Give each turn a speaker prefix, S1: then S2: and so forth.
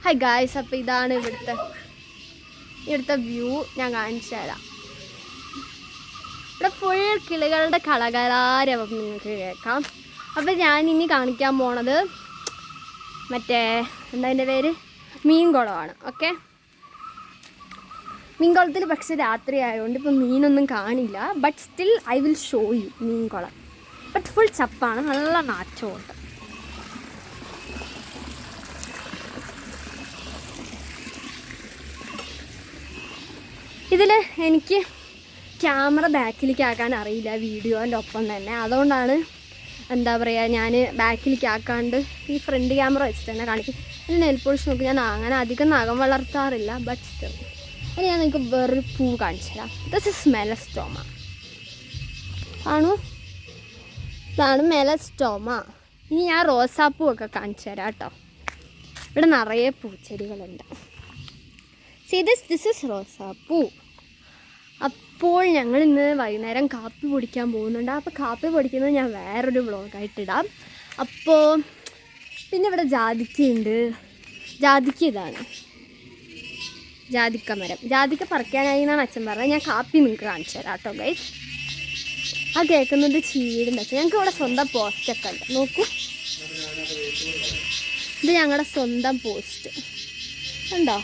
S1: Hi guys, അപ്പോൾ ഇതാണ് ഇവിടുത്തെ വ്യൂ. ഞാൻ കാണിച്ചു തരാം. ഇവിടെ ഫുൾ കിളികളുടെ കളകലാരവം നിങ്ങൾക്ക് കേൾക്കാം. അപ്പോൾ ഞാൻ ഇനി കാണിക്കാൻ പോണത് മറ്റേ എന്താ അതിൻ്റെ പേര്, മീൻകുളമാണ്. ഓക്കെ, മീൻകുളത്തിൽ പക്ഷെ രാത്രി ആയതുകൊണ്ട് ഇപ്പം മീനൊന്നും കാണില്ല. But still I will show you മീൻകുളം. ബട്ട് ഫുൾ ചപ്പാണ്, നല്ല നാറ്റമുണ്ട്. ഇതിൽ എനിക്ക് ക്യാമറ ബാക്കിലേക്ക് ആക്കാൻ അറിയില്ല വീഡിയോൻ്റെ ഒപ്പം തന്നെ. അതുകൊണ്ടാണ് എന്താ പറയുക, ഞാൻ ബാക്കിലേക്ക് ആക്കാണ്ട് ഈ ഫ്രണ്ട് ക്യാമറ വെച്ചിട്ട് തന്നെ കാണിക്കും. പിന്നെ നെയിൽ പോളിഷ് നോക്കി ഞാൻ അങ്ങനെ അധികം നഖം വളർത്താറില്ല. ബട്ട് സ്റ്റിൽ ഇനി ഞാൻ നിങ്ങൾക്ക് വേറൊരു പൂ കാണിച്ചു തരാം. This is Melastoma. ആണോ, ഇതാണ് മെലസ്റ്റോമ. ഇനി ഞാൻ റോസാപ്പൂ ഒക്കെ കാണിച്ചു തരാം കേട്ടോ. ഇവിടെ നിറയെ പൂച്ചെടികളുണ്ട്. സീ ദിസ് ഇസ് റോസാപ്പൂ. അപ്പോൾ ഞങ്ങൾ ഇന്ന് വൈകുന്നേരം കാപ്പി പൊടിക്കാൻ പോകുന്നുണ്ട്. അപ്പോൾ കാപ്പി പൊടിക്കുന്നത് ഞാൻ വേറൊരു വ്ളോഗായിട്ടിടാം. അപ്പോൾ പിന്നെ ഇവിടെ ജാതിക്കയുണ്ട്. ജാതിക്ക ഇതാണ് ജാതിക്ക മരം. ജാതിക്ക പറിക്കാനായി എന്നാണ് അച്ഛൻ പറഞ്ഞത്. ഞാൻ കാപ്പി നിങ്ങൾക്ക് കാണിച്ചു തരാം കേട്ടോ ഗൈസ്. ആ കേൾക്കുന്നത് ചീവിടുന്ന അച്ഛൻ. ഞങ്ങൾക്ക് ഇവിടെ സ്വന്തം പോസ്റ്റൊക്കെ ഉണ്ട്. നോക്കൂ, ഇത് ഞങ്ങളുടെ സ്വന്തം പോസ്റ്റ് ഉണ്ടോ.